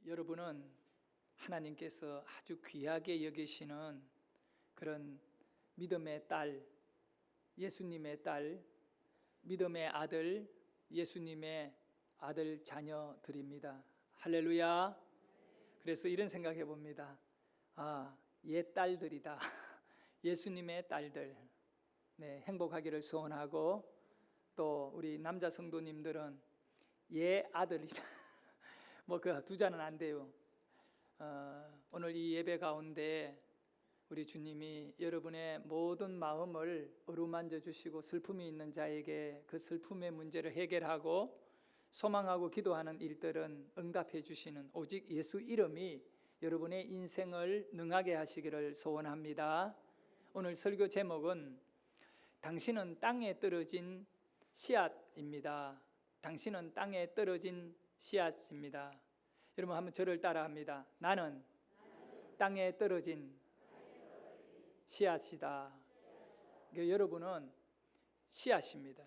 여러분은 하나님께서 아주 귀하게 여기시는 그런 믿음의 딸, 예수님의 딸, 믿음의 아들, 예수님의 아들 자녀들입니다. 할렐루야. 그래서 이런 생각해 봅니다. 옛 딸들이다. 예수님의 딸들. 네, 행복하기를 소원하고, 또 우리 남자 성도님들은 예 아들이다. 뭐 그 두 자는 안 돼요. 오늘 이 예배 가운데 우리 주님이 여러분의 모든 마음을 어루만져 주시고, 슬픔이 있는 자에게 그 슬픔의 문제를 해결하고 소망하고 기도하는 일들은 응답해 주시는 오직 예수 이름이 여러분의 인생을 능하게 하시기를 소원합니다. 오늘 설교 제목은 당신은 땅에 떨어진 씨앗입니다. 당신은 땅에 떨어진 씨앗입니다. 여러분 한번 저를 따라합니다. 나는 땅에 떨어진 씨앗이다. 여러분은 씨앗입니다.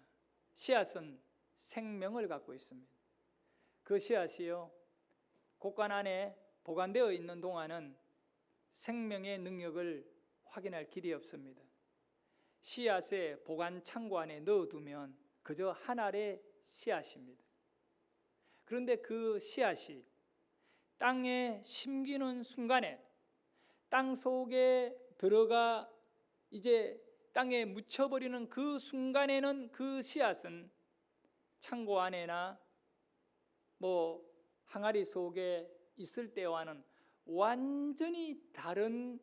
씨앗은 생명을 갖고 있습니다. 그 씨앗이요, 곡간 안에 보관되어 있는 동안은 생명의 능력을 확인할 길이 없습니다. 씨앗의 보관 창고 안에 넣어두면 그저 한 알의 씨앗입니다. 그런데 그 씨앗이 땅에 심기는 순간에, 땅 속에 들어가 이제 땅에 묻혀버리는 그 순간에는 그 씨앗은 창고 안에나 뭐 항아리 속에 있을 때와는 완전히 다른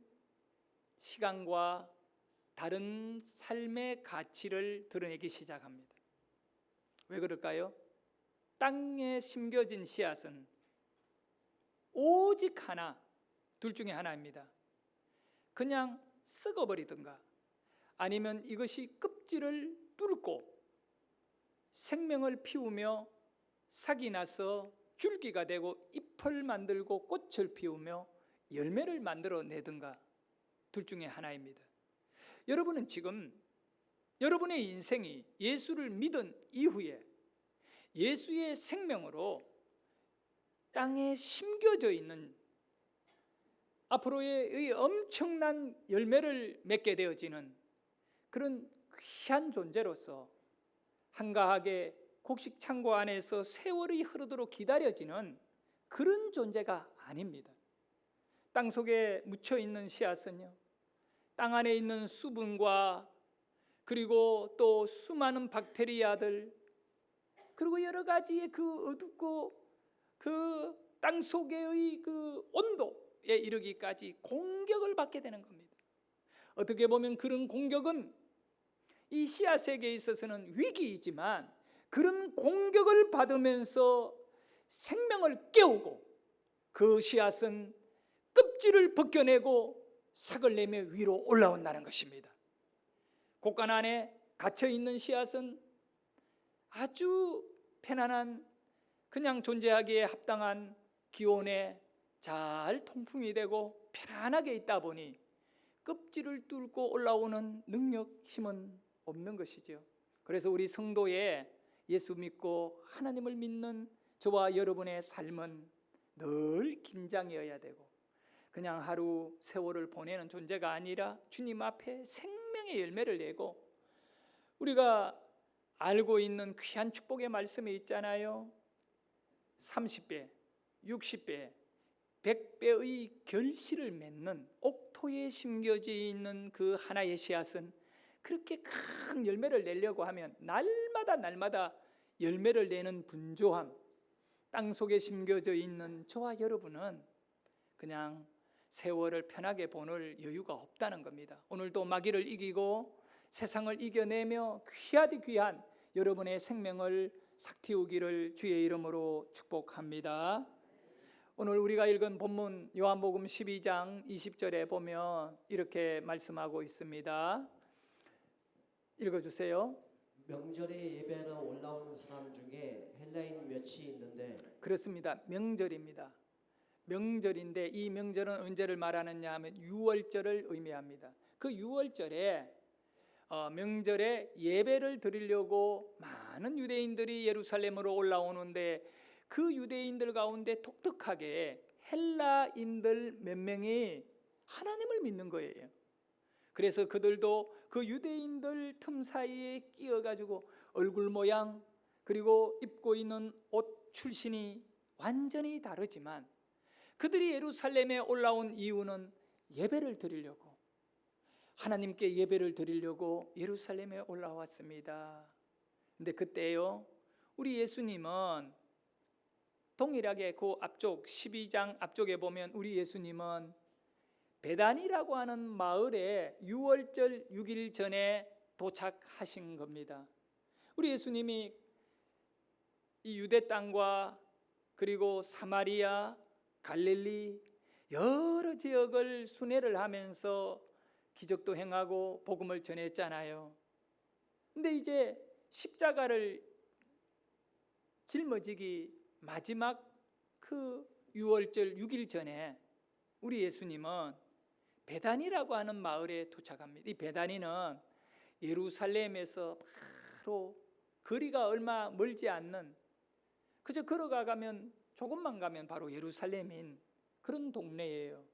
시간과 다른 삶의 가치를 드러내기 시작합니다. 왜 그럴까요? 땅에 심겨진 씨앗은 오직 하나, 둘 중에 하나입니다. 그냥 썩어버리든가 아니면 이것이 껍질을 뚫고 생명을 피우며 싹이 나서 줄기가 되고 잎을 만들고 꽃을 피우며 열매를 만들어내든가, 둘 중에 하나입니다. 여러분은 지금 여러분의 인생이 예수를 믿은 이후에 예수의 생명으로 땅에 심겨져 있는, 앞으로의 엄청난 열매를 맺게 되어지는 그런 귀한 존재로서 한가하게 곡식 창고 안에서 세월이 흐르도록 기다려지는 그런 존재가 아닙니다. 땅 속에 묻혀 있는 씨앗은요, 땅 안에 있는 수분과 그리고 또 수많은 박테리아들, 그리고 여러 가지의 그 어둡고 그 땅 속의 그 온도에 이르기까지 공격을 받게 되는 겁니다. 어떻게 보면 그런 공격은 이 씨앗에게 있어서는 위기이지만, 그런 공격을 받으면서 생명을 깨우고 그 씨앗은 껍질을 벗겨내고 삭을 내며 위로 올라온다는 것입니다. 곡간 안에 갇혀있는 씨앗은 아주 편안한, 그냥 존재하기에 합당한 기온에 잘 통풍이 되고 편안하게 있다 보니 껍질을 뚫고 올라오는 능력, 힘은 없는 것이죠. 그래서 우리 성도의 예수 믿고 하나님을 믿는 저와 여러분의 삶은 늘 긴장이어야 되고, 그냥 하루 세월을 보내는 존재가 아니라 주님 앞에 생명의 열매를 내고, 우리가 알고 있는 귀한 축복의 말씀이 있잖아요. 30배, 60배, 100배의 결실을 맺는, 옥토에 심겨져 있는 그 하나의 씨앗은 그렇게 큰 열매를 내려고 하면 날마다 열매를 내는 분주함, 땅 속에 심겨져 있는 저와 여러분은 그냥 세월을 편하게 보낼 여유가 없다는 겁니다. 오늘도 마귀를 이기고 세상을 이겨내며 귀하디 귀한 여러분의 생명을 삭티우기를 주의 이름으로 축복합니다. 오늘 우리가 읽은 본문 요한복음 12장 20절에 보면 이렇게 말씀하고 있습니다. 읽어주세요. 명절에 예배하러 올라오는 사람 중에 헬라인 몇이 있는데. 그렇습니다. 명절입니다. 명절인데 이 명절은 언제를 말하느냐 하면 유월절을 의미합니다. 그 유월절에 명절에 예배를 드리려고 많은 유대인들이 예루살렘으로 올라오는데, 그 유대인들 가운데 독특하게 헬라인들 몇 명이 하나님을 믿는 거예요. 그래서 그들도 그 유대인들 틈 사이에 끼어가지고 얼굴 모양 그리고 입고 있는 옷 출신이 완전히 다르지만 그들이 예루살렘에 올라온 이유는 예배를 드리려고, 하나님께 예배를 드리려고 예루살렘에 올라왔습니다. 근데 그때요, 우리 예수님은 동일하게 그 앞쪽 12장 앞쪽에 보면 우리 예수님은 베단이라고 하는 마을에 유월절 6일 전에 도착하신 겁니다. 우리 예수님이 이 유대 땅과 그리고 사마리아, 갈릴리 여러 지역을 순회를 하면서 기적도 행하고 복음을 전했잖아요. 근데 이제 십자가를 짊어지기 마지막 그 유월절 6일 전에 우리 예수님은 베단이라고 하는 마을에 도착합니다. 이 베단이는 예루살렘에서 바로 거리가 얼마 멀지 않는, 그저 걸어가면 조금만 가면 바로 예루살렘인 그런 동네예요.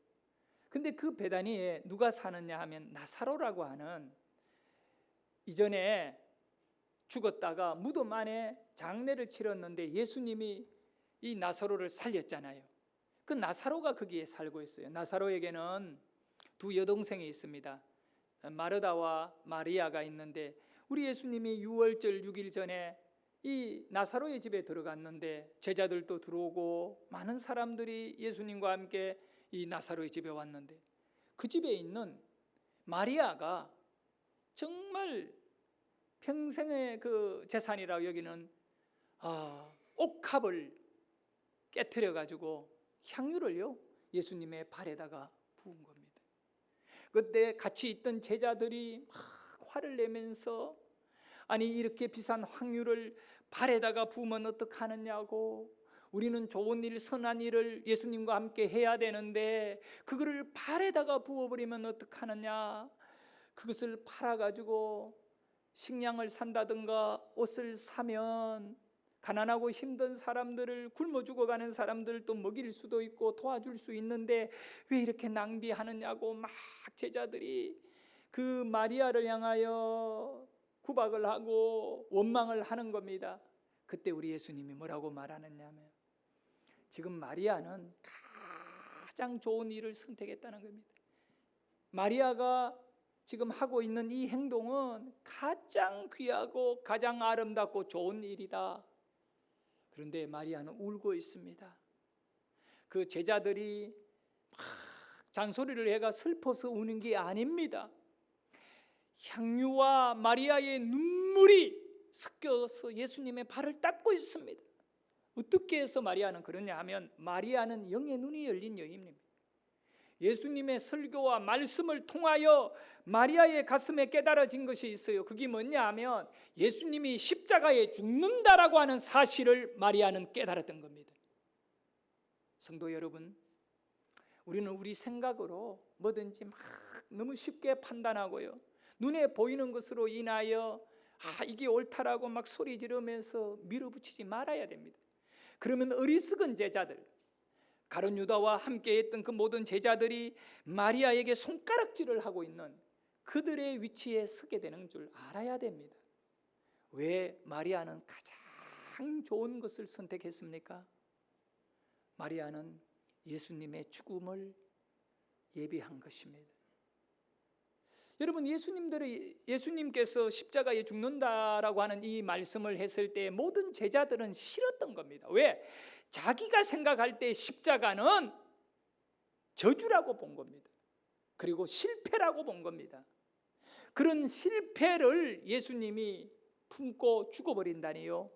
근데 그 베다니에 누가 사느냐 하면 나사로라고 하는, 이전에 죽었다가 무덤 안에 장례를 치렀는데 예수님이 이 나사로를 살렸잖아요. 그 나사로가 거기에 살고 있어요. 나사로에게는 두 여동생이 있습니다. 마르다와 마리아가 있는데 우리 예수님이 유월절 6일 전에 이 나사로의 집에 들어갔는데 제자들도 들어오고 많은 사람들이 예수님과 함께 이 나사로의 집에 왔는데 그 집에 있는 마리아가 정말 평생의 그 재산이라고 여기는 옥합을 깨트려 가지고 향유를요 예수님의 발에다가 부은 겁니다. 그때 같이 있던 제자들이 막 화를 내면서 아니 이렇게 비싼 향유를 발에다가 부으면 어떡하느냐고, 우리는 좋은 일 선한 일을 예수님과 함께 해야 되는데 그거를 발에다가 부어버리면 어떡하느냐, 그것을 팔아가지고 식량을 산다든가 옷을 사면 가난하고 힘든 사람들을, 굶어 죽어가는 사람들도 먹일 수도 있고 도와줄 수 있는데 왜 이렇게 낭비하느냐고 막 제자들이 그 마리아를 향하여 구박을 하고 원망을 하는 겁니다. 그때 우리 예수님이 뭐라고 말하느냐면 지금 마리아는 가장 좋은 일을 선택했다는 겁니다. 마리아가 지금 하고 있는 이 행동은 가장 귀하고 가장 아름답고 좋은 일이다. 그런데 마리아는 울고 있습니다. 그 제자들이 막 잔소리를 해가 슬퍼서 우는 게 아닙니다. 향유와 마리아의 눈물이 섞여서 예수님의 발을 닦고 있습니다. 어떻게 해서 마리아는 그러냐 하면 마리아는 영의 눈이 열린 여인입니다. 예수님의 설교와 말씀을 통하여 마리아의 가슴에 깨달아진 것이 있어요. 그게 뭐냐 하면 예수님이 십자가에 죽는다라고 하는 사실을 마리아는 깨달았던 겁니다. 성도 여러분, 우리는 우리 생각으로 뭐든지 막 너무 쉽게 판단하고요, 눈에 보이는 것으로 인하여 이게 옳다라고 막 소리 지르면서 밀어붙이지 말아야 됩니다. 그러면 어리석은 제자들, 가룟 유다와 함께 했던 그 모든 제자들이 마리아에게 손가락질을 하고 있는 그들의 위치에 서게 되는 줄 알아야 됩니다. 왜 마리아는 가장 좋은 것을 선택했습니까? 마리아는 예수님의 죽음을 예비한 것입니다. 여러분, 예수님께서 십자가에 죽는다라고 하는 이 말씀을 했을 때 모든 제자들은 싫었던 겁니다. 왜? 자기가 생각할 때 십자가는 저주라고 본 겁니다. 그리고 실패라고 본 겁니다. 그런 실패를 예수님이 품고 죽어버린다니요.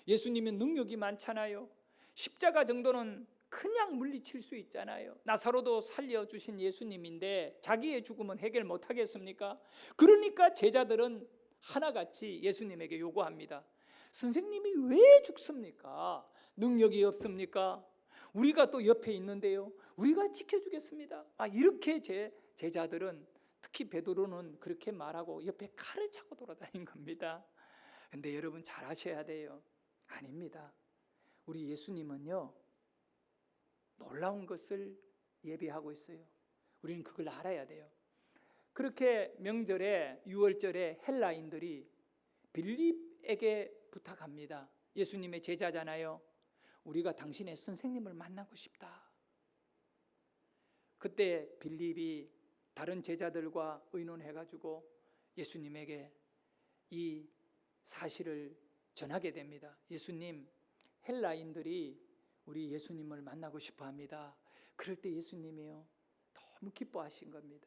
예수님은 능력이 많잖아요. 십자가 정도는 그냥 물리칠 수 있잖아요. 나사로도 살려주신 예수님인데 자기의 죽음은 해결 못하겠습니까? 그러니까 제자들은 하나같이 예수님에게 요구합니다. 선생님이 왜 죽습니까? 능력이 없습니까? 우리가 또 옆에 있는데요, 우리가 지켜주겠습니다. 이렇게 제자들은, 특히 베드로는 그렇게 말하고 옆에 칼을 차고 돌아다닌 겁니다. 근데 여러분 잘 아셔야 돼요. 아닙니다. 우리 예수님은요, 놀라운 것을 예비하고 있어요. 우리는 그걸 알아야 돼요. 그렇게 명절에, 유월절에 헬라인들이 빌립에게 부탁합니다. 예수님의 제자잖아요. 우리가 당신의 선생님을 만나고 싶다. 그때 빌립이 다른 제자들과 의논해가지고 예수님에게 이 사실을 전하게 됩니다. 예수님, 헬라인들이 우리 예수님을 만나고 싶어 합니다. 그럴 때 예수님이요, 너무 기뻐하신 겁니다.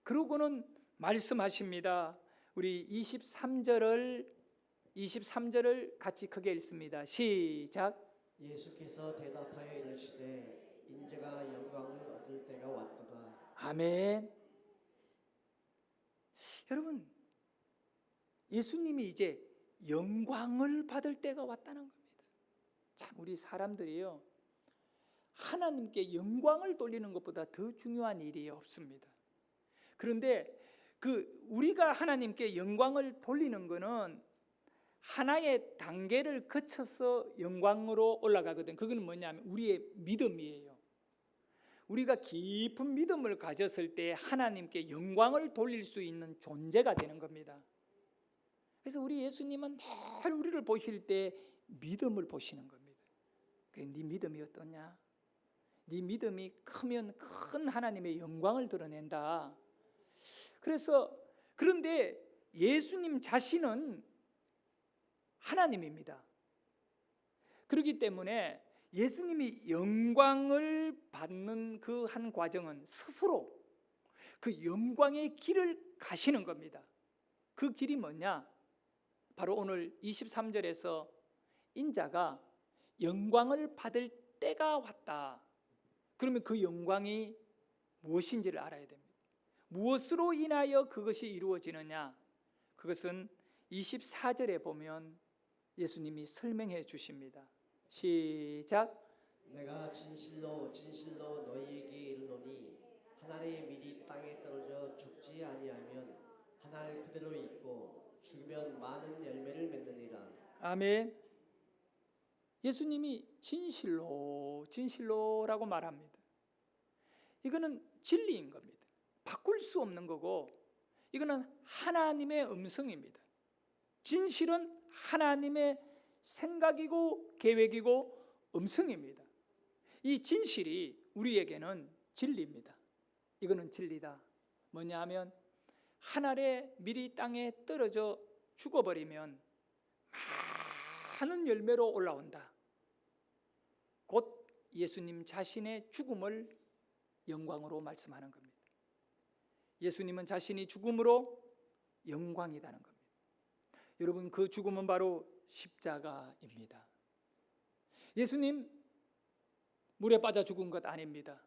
그러고는 말씀하십니다. 우리 23절을 같이 크게 읽습니다. 시작. 예수께서 대답하여 이르시되 인자가 영광을 얻을 때가 왔도다. 아멘. 여러분, 예수님이 이제 영광을 받을 때가 왔다는 겁니다. 참, 우리 사람들이요, 하나님께 영광을 돌리는 것보다 더 중요한 일이 없습니다. 그런데 우리가 하나님께 영광을 돌리는 것은 하나의 단계를 거쳐서 영광으로 올라가거든. 그건 뭐냐면 우리의 믿음이에요. 우리가 깊은 믿음을 가졌을 때 하나님께 영광을 돌릴 수 있는 존재가 되는 겁니다. 그래서 우리 예수님은 늘 우리를 보실 때 믿음을 보시는 겁니다. 네 믿음이 어떠냐? 네 믿음이 크면 큰 하나님의 영광을 드러낸다. 그런데 예수님 자신은 하나님입니다. 그렇기 때문에 예수님이 영광을 받는 그 한 과정은 스스로 그 영광의 길을 가시는 겁니다. 그 길이 뭐냐? 바로 오늘 23절에서 인자가 영광을 받을 때가 왔다. 그러면 그 영광이 무엇인지를 알아야 됩니다. 무엇으로 인하여 그것이 이루어지느냐? 그것은 24절에 보면 예수님이 설명해 주십니다. 시작. 내가 진실로 진실로 너희에게 이르노니 한 알의 밀이 땅에 떨어져 죽지 아니하면 한 알 그대로 있고 죽으면 많은 열매를 맺느니라. 아멘. 예수님이 진실로라고 말합니다. 이거는 진리인 겁니다. 바꿀 수 없는 거고, 이거는 하나님의 음성입니다. 진실은 하나님의 생각이고 계획이고 음성입니다. 이 진실이 우리에게는 진리입니다. 이거는 진리다. 뭐냐 하면 한 알의 밀이 땅에 떨어져 죽어버리면 많은 열매로 올라온다. 곧 예수님 자신의 죽음을 영광으로 말씀하는 겁니다. 예수님은 자신이 죽음으로 영광이라는 겁니다. 여러분, 그 죽음은 바로 십자가입니다. 예수님 물에 빠져 죽은 것 아닙니다.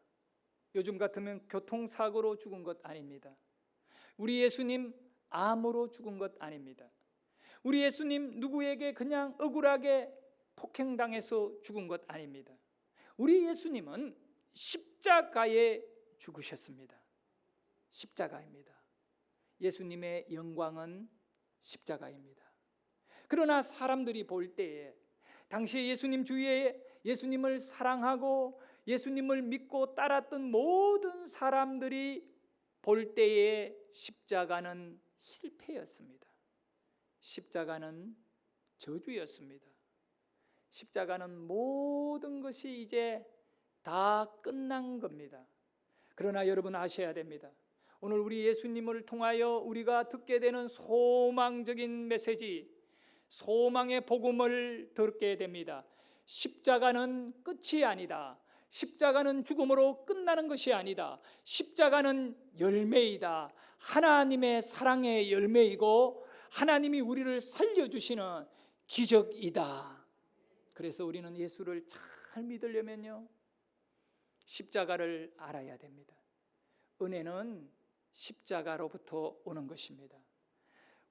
요즘 같으면 교통사고로 죽은 것 아닙니다. 우리 예수님 암으로 죽은 것 아닙니다. 우리 예수님 누구에게 그냥 억울하게 폭행당해서 죽은 것 아닙니다. 우리 예수님은 십자가에 죽으셨습니다. 십자가입니다. 예수님의 영광은 십자가입니다. 그러나 사람들이 볼 때에 당시 예수님 주위에 예수님을 사랑하고 예수님을 믿고 따랐던 모든 사람들이 볼 때에 십자가는 실패였습니다. 십자가는 저주였습니다. 십자가는 모든 것이 이제 다 끝난 겁니다. 그러나 여러분 아셔야 됩니다. 오늘 우리 예수님을 통하여 우리가 듣게 되는 소망적인 메시지, 소망의 복음을 듣게 됩니다. 십자가는 끝이 아니다. 십자가는 죽음으로 끝나는 것이 아니다. 십자가는 열매이다. 하나님의 사랑의 열매이고 하나님이 우리를 살려주시는 기적이다. 그래서 우리는 예수를 잘 믿으려면요, 십자가를 알아야 됩니다. 은혜는 십자가로부터 오는 것입니다.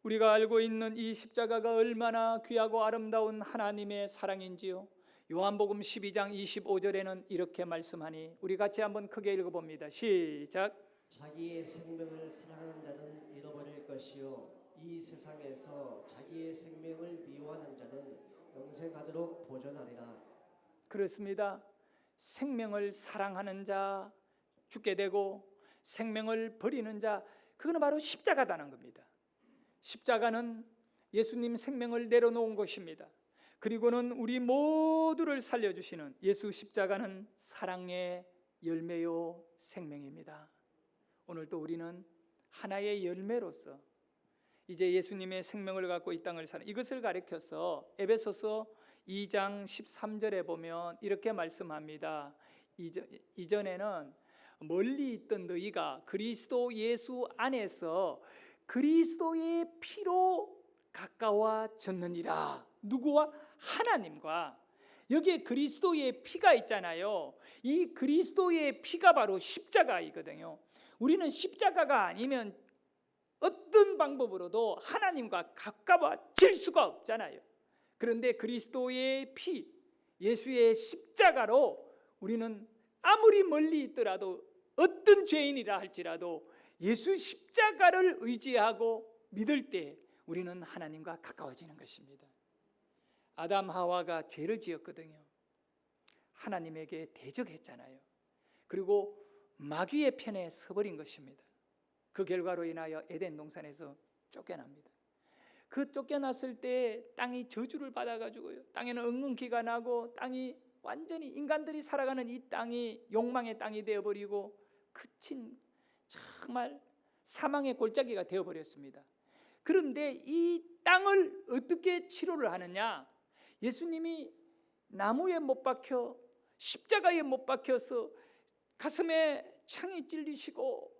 우리가 알고 있는 이 십자가가 얼마나 귀하고 아름다운 하나님의 사랑인지요, 요한복음 12장 25절에는 이렇게 말씀하니 우리 같이 한번 크게 읽어봅니다. 시작. 자기의 생명을 사랑하는 자는 잃어버릴 것이요 이 세상에서 자기의 생명을 미워하는 자는 영생하도록 보존하리라. 그렇습니다. 생명을 사랑하는 자 죽게 되고 생명을 버리는 자, 그거는 바로 십자가다는 겁니다. 십자가는 예수님 생명을 내려놓은 것입니다. 그리고는 우리 모두를 살려주시는 예수 십자가는 사랑의 열매요 생명입니다. 오늘도 우리는 하나의 열매로서 이제 예수님의 생명을 갖고 이 땅을 사는, 이것을 가리켜서 에베소서 2장 13절에 보면 이렇게 말씀합니다. 이전에는 멀리 있던 너희가 그리스도 예수 안에서 그리스도의 피로 가까워졌느니라. 누구와? 하나님과. 여기에 그리스도의 피가 있잖아요. 이 그리스도의 피가 바로 십자가이거든요. 우리는 십자가가 아니면 어떤 방법으로도 하나님과 가까워질 수가 없잖아요. 그런데 그리스도의 피, 예수의 십자가로 우리는 아무리 멀리 있더라도 어떤 죄인이라 할지라도 예수 십자가를 의지하고 믿을 때 우리는 하나님과 가까워지는 것입니다. 아담 하와가 죄를 지었거든요. 하나님에게 대적했잖아요. 그리고 마귀의 편에 서버린 것입니다. 그 결과로 인하여 에덴 동산에서 쫓겨납니다. 그 쫓겨났을 때 땅이 저주를 받아가지고요, 땅에는 엉겅퀴가 나고 땅이 완전히 인간들이 살아가는 이 땅이 욕망의 땅이 되어버리고 그친 정말 사망의 골짜기가 되어버렸습니다. 그런데 이 땅을 어떻게 치료를 하느냐? 예수님이 나무에 못 박혀 십자가에 못 박혀서 가슴에 창이 찔리시고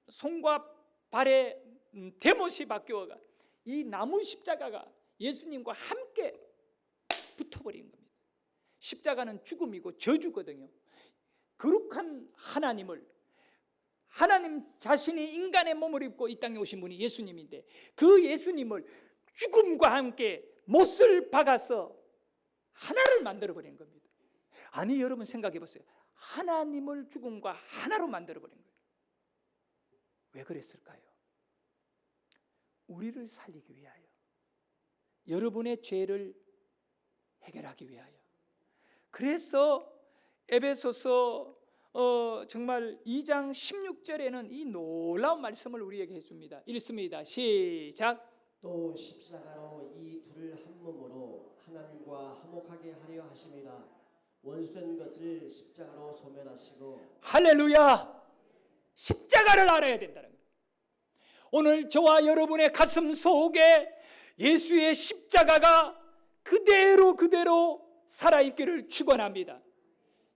손과 발에 대못이 박혀가 이 나무 십자가가 예수님과 함께 붙어버린 겁니다. 십자가는 죽음이고 저주거든요. 거룩한 하나님을, 하나님 자신이 인간의 몸을 입고 이 땅에 오신 분이 예수님인데 그 예수님을 죽음과 함께 못을 박아서 하나를 만들어버린 겁니다. 아니, 여러분 생각해 보세요. 하나님을 죽음과 하나로 만들어버린 거예요. 왜 그랬을까요? 우리를 살리기 위하여, 여러분의 죄를 해결하기 위하여. 그래서 에베소서 정말 2장 16절에는 이 놀라운 말씀을 우리에게 해줍니다. 읽습니다. 시작. 또 십자가로 이 둘을 한 몸으로 하나님과 화목하게 하려 하심이라. 원수된 것을 십자가로 소멸하시고. 할렐루야. 십자가를 알아야 된다는 거예요. 오늘 저와 여러분의 가슴 속에 예수의 십자가가 그대로 살아있기를 축원합니다.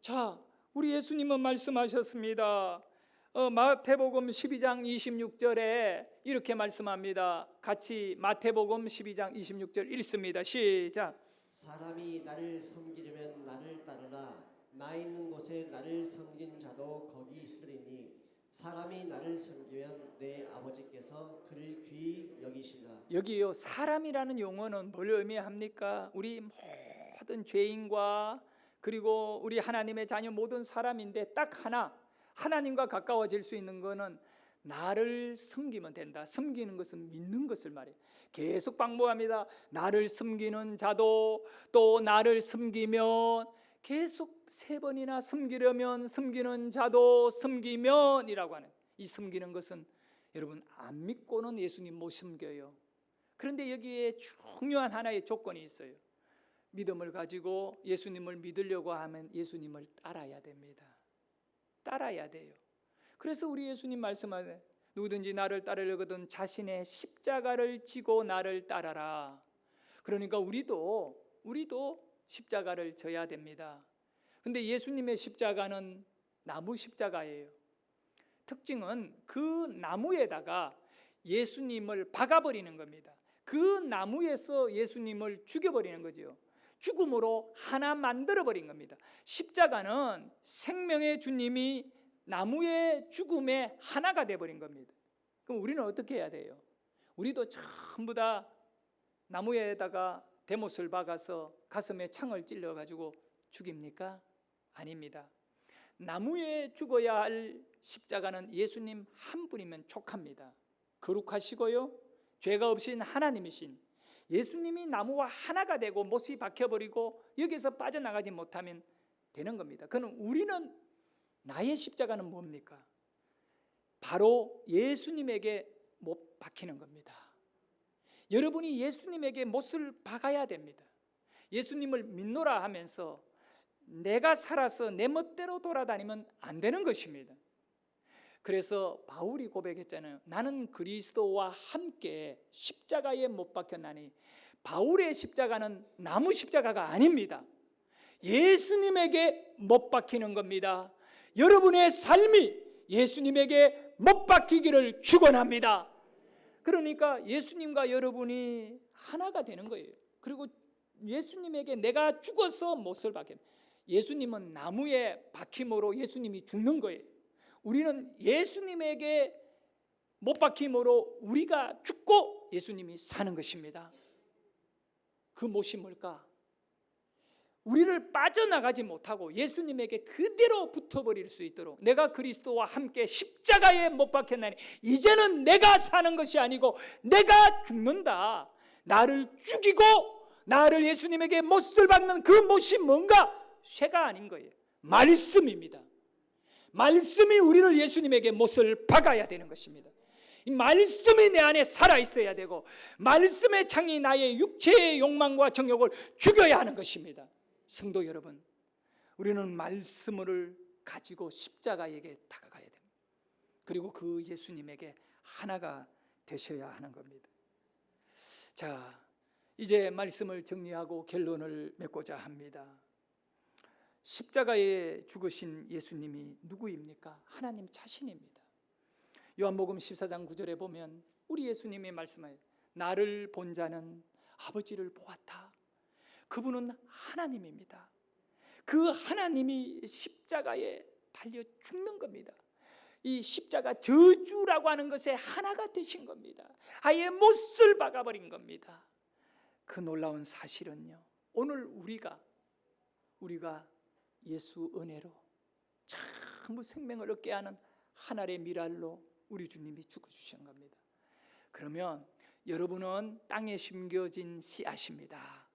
자, 우리 예수님은 말씀하셨습니다. 마태복음 12장 26절에 이렇게 말씀합니다. 같이 마태복음 12장 26절 읽습니다. 시작. 사람이 나를 섬기려면 나를 따르라. 나 있는 곳에 나를 섬긴 자도 거기 있으리니 사람이 나를 섬기면 내 아버지께서 그를 귀히 여기시라. 여기요, 사람이라는 용어는 뭘 의미합니까? 우리 모든 죄인과 그리고 우리 하나님의 자녀 모든 사람인데 딱 하나, 하나님과 가까워질 수 있는 것은 나를 섬기면 된다. 섬기는 것은 믿는 것을 말해요. 계속 반복합니다. 나를 섬기는 자도, 또 나를 섬기면, 계속 3번이나 섬기려면, 섬기는 자도, 섬기면이라고 하는, 이 섬기는 것은 여러분 안 믿고는 예수님 못 섬겨요. 그런데 여기에 중요한 하나의 조건이 있어요. 믿음을 가지고 예수님을 믿으려고 하면 예수님을 따라야 됩니다. 따라야 돼요. 그래서 우리 예수님 말씀하세요. 누구든지 나를 따르려거든 자신의 십자가를 지고 나를 따라라. 그러니까 우리도 십자가를 져야 됩니다. 근데 예수님의 십자가는 나무 십자가예요. 특징은 그 나무에다가 예수님을 박아버리는 겁니다. 그 나무에서 예수님을 죽여버리는 거죠. 죽음으로 하나 만들어버린 겁니다. 십자가는 생명의 주님이 나무의 죽음에 하나가 돼버린 겁니다. 그럼 우리는 어떻게 해야 돼요? 우리도 전부 다 나무에다가 대못을 박아서 가슴에 창을 찔러가지고 죽입니까? 아닙니다. 나무에 죽어야 할 십자가는 예수님 한 분이면 족합니다. 거룩하시고요, 죄가 없인 하나님이신, 예수님이 나무와 하나가 되고 못이 박혀버리고 여기서 빠져나가지 못하면 되는 겁니다. 그럼 우리는 나의 십자가는 뭡니까? 바로 예수님에게 못 박히는 겁니다. 여러분이 예수님에게 못을 박아야 됩니다. 예수님을 믿노라 하면서 내가 살아서 내 멋대로 돌아다니면 안 되는 것입니다. 그래서 바울이 고백했잖아요. 나는 그리스도와 함께 십자가에 못 박혔나니 바울의 십자가는 나무 십자가가 아닙니다. 예수님에게 못 박히는 겁니다. 여러분의 삶이 예수님에게 못 박히기를 축원합니다. 그러니까 예수님과 여러분이 하나가 되는 거예요. 그리고 예수님에게 내가 죽어서 못을 박혀. 예수님은 나무에 박힘으로 예수님이 죽는 거예요. 우리는 예수님에게 못 박힘으로 우리가 죽고 예수님이 사는 것입니다. 그 못이 뭘까? 우리를 빠져나가지 못하고 예수님에게 그대로 붙어버릴 수 있도록 내가 그리스도와 함께 십자가에 못 박혔나니 이제는 내가 사는 것이 아니고 내가 죽는다. 나를 죽이고 나를 예수님에게 못을 박는 그 못이 뭔가? 쇠가 아닌 거예요. 말씀입니다. 말씀이 우리를 예수님에게 못을 박아야 되는 것입니다. 이 말씀이 내 안에 살아있어야 되고 말씀의 창이 나의 육체의 욕망과 정욕을 죽여야 하는 것입니다. 성도 여러분, 우리는 말씀을 가지고 십자가에게 다가가야 됩니다. 그리고 그 예수님에게 하나가 되셔야 하는 겁니다. 자, 이제 말씀을 정리하고 결론을 맺고자 합니다. 십자가에 죽으신 예수님이 누구입니까? 하나님 자신입니다. 요한복음 14장 9절에 보면 우리 예수님이 말씀하여 나를 본 자는 아버지를 보았다. 그분은 하나님입니다. 그 하나님이 십자가에 달려 죽는 겁니다. 이 십자가 저주라고 하는 것에 하나가 되신 겁니다. 아예 못을 박아버린 겁니다. 그 놀라운 사실은요, 오늘 우리가 예수 은혜로 전부 생명을 얻게 하는 하늘의 미랄로 우리 주님이 죽어주신 겁니다. 그러면 여러분은 땅에 심겨진 씨앗입니다.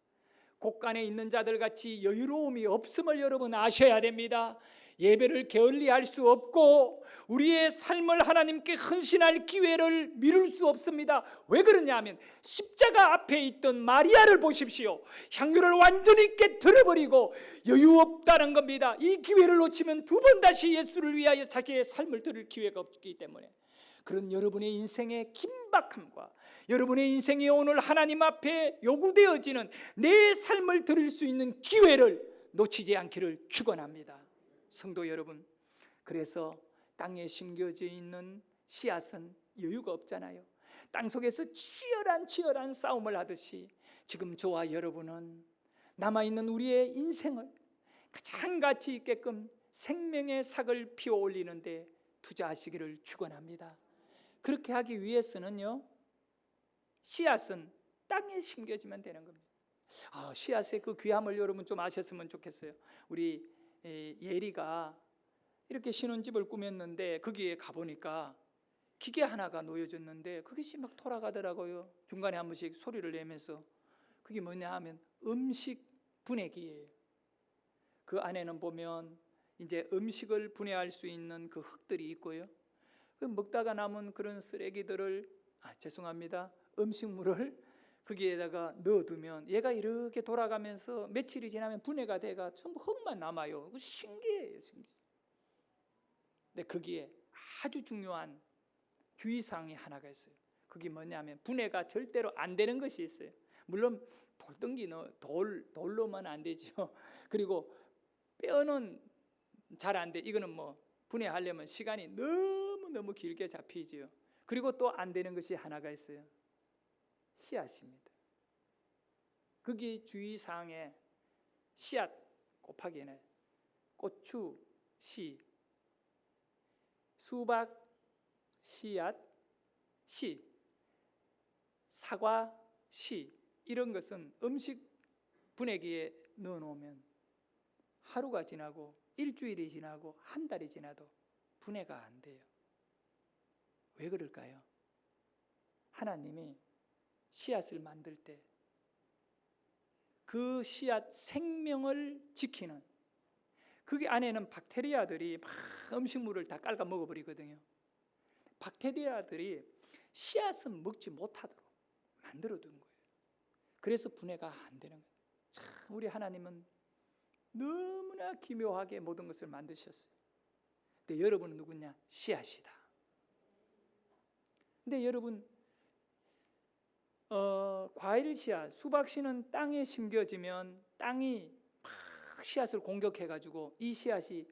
곳간에 있는 자들 같이 여유로움이 없음을 여러분 아셔야 됩니다. 예배를 게을리할 수 없고 우리의 삶을 하나님께 헌신할 기회를 미룰 수 없습니다. 왜 그러냐 하면 십자가 앞에 있던 마리아를 보십시오. 향유를 완전히 깨트려버리고 여유 없다는 겁니다. 이 기회를 놓치면 두 번 다시 예수를 위하여 자기의 삶을 드릴 기회가 없기 때문에 그런 여러분의 인생의 긴박함과 여러분의 인생이 오늘 하나님 앞에 요구되어지는 내 삶을 드릴 수 있는 기회를 놓치지 않기를 축원합니다. 성도 여러분, 그래서 땅에 심겨져 있는 씨앗은 여유가 없잖아요. 땅속에서 치열한 싸움을 하듯이 지금 저와 여러분은 남아있는 우리의 인생을 가장 가치 있게끔 생명의 삭을 피워 올리는데 투자하시기를 축원합니다. 그렇게 하기 위해서는요, 씨앗은 땅에 심겨지면 되는 겁니다. 씨앗의 그 귀함을 여러분 좀 아셨으면 좋겠어요. 우리 예리가 이렇게 신혼집을 꾸몄는데 거기에 가보니까 기계 하나가 놓여졌는데 그것이 막 돌아가더라고요. 중간에 한 번씩 소리를 내면서. 그게 뭐냐 하면 음식 분해기예요. 그 안에는 보면 이제 음식을 분해할 수 있는 그 흙들이 있고요. 그 먹다가 남은 그런 쓰레기들을 죄송합니다. 음식물을 거기에다가 넣어두면 얘가 이렇게 돌아가면서 며칠이 지나면 분해가 돼가 전부 흙만 남아요. 신기해요, 신기해. 근데 거기에 아주 중요한 주의사항이 하나가 있어요. 그게 뭐냐면 분해가 절대로 안 되는 것이 있어요. 물론 돌덩이는 돌로만 안 되죠. 그리고 뼈는 잘 안 돼. 이거는 뭐 분해하려면 시간이 너무 길게 잡히지요. 그리고 또 안 되는 것이 하나가 있어요. 씨앗입니다. 거기 주의사항에 씨앗 곱하기는 고추 씨, 수박 씨앗 씨, 사과 씨, 이런 것은 음식 분해기에 넣어놓으면 하루가 지나고 일주일이 지나고 한 달이 지나도 분해가 안 돼요. 왜 그럴까요? 하나님이 씨앗을 만들 때 그 씨앗 생명을 지키는, 그게 안에는 박테리아들이 막 음식물을 다 깔아 먹어버리거든요. 박테리아들이 씨앗은 먹지 못하도록 만들어둔 거예요. 그래서 분해가 안 되는 거예요. 참, 우리 하나님은 너무나 기묘하게 모든 것을 만드셨어요. 근데 여러분은 누구냐? 씨앗이다. 근데 여러분, 과일 씨앗, 수박 씨는 땅에 심겨지면 땅이 막 씨앗을 공격해가지고 이 씨앗이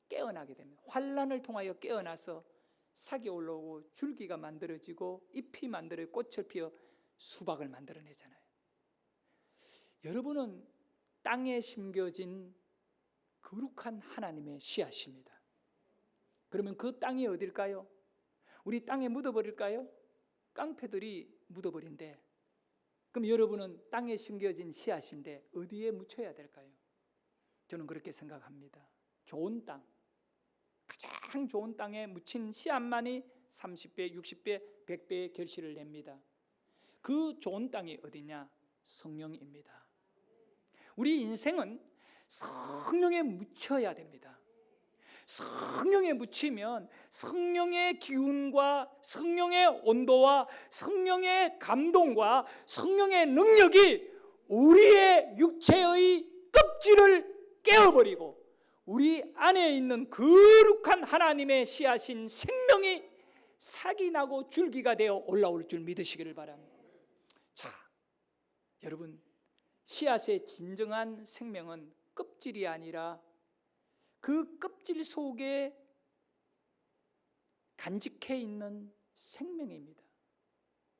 깨어나게 됩니다. 환란을 통하여 깨어나서 싹이 올라오고 줄기가 만들어지고 잎이 만들어 꽃을 피워 수박을 만들어내잖아요. 여러분은 땅에 심겨진 거룩한 하나님의 씨앗입니다. 그러면 그 땅이 어딜까요? 우리 땅에 묻어버릴까요? 깡패들이 묻어버린대. 그럼 여러분은 땅에 심겨진 씨앗인데 어디에 묻혀야 될까요? 저는 그렇게 생각합니다. 좋은 땅, 가장 좋은 땅에 묻힌 씨앗만이 30배, 60배, 100배의 결실을 냅니다. 그 좋은 땅이 어디냐? 성령입니다. 우리 인생은 성령에 묻혀야 됩니다. 성령에 묻히면 성령의 기운과 성령의 온도와 성령의 감동과 성령의 능력이 우리의 육체의 껍질을 깨어버리고 우리 안에 있는 거룩한 하나님의 씨앗인 생명이 싹이 나고 줄기가 되어 올라올 줄 믿으시기를 바랍니다. 자, 여러분, 씨앗의 진정한 생명은 껍질이 아니라 그 껍질 속에 간직해 있는 생명입니다.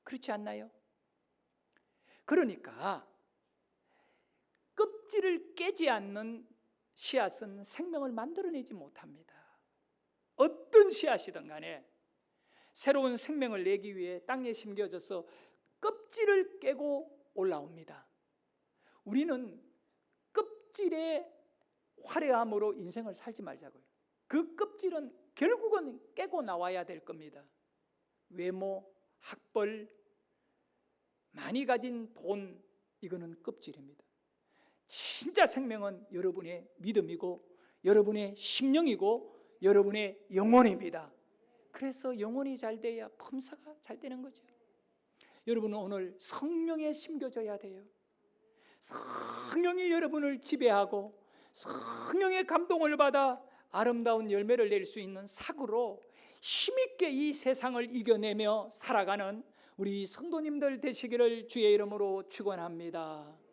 그렇지 않나요? 그러니까 껍질을 깨지 않는 씨앗은 생명을 만들어내지 못합니다. 어떤 씨앗이든 간에 새로운 생명을 내기 위해 땅에 심겨져서 껍질을 깨고 올라옵니다. 우리는 껍질의 화려함으로 인생을 살지 말자고요. 그 껍질은 결국은 깨고 나와야 될 겁니다. 외모, 학벌, 많이 가진 돈, 이거는 껍질입니다. 진짜 생명은 여러분의 믿음이고 여러분의 심령이고 여러분의 영혼입니다. 그래서 영혼이 잘 돼야 품사가 잘 되는 거죠. 여러분은 오늘 성령에 심겨져야 돼요. 성령이 여러분을 지배하고 성령의 감동을 받아 아름다운 열매를 낼 수 있는 삭으로 힘있게 이 세상을 이겨내며 살아가는 우리 성도님들 되시기를 주의 이름으로 축원합니다.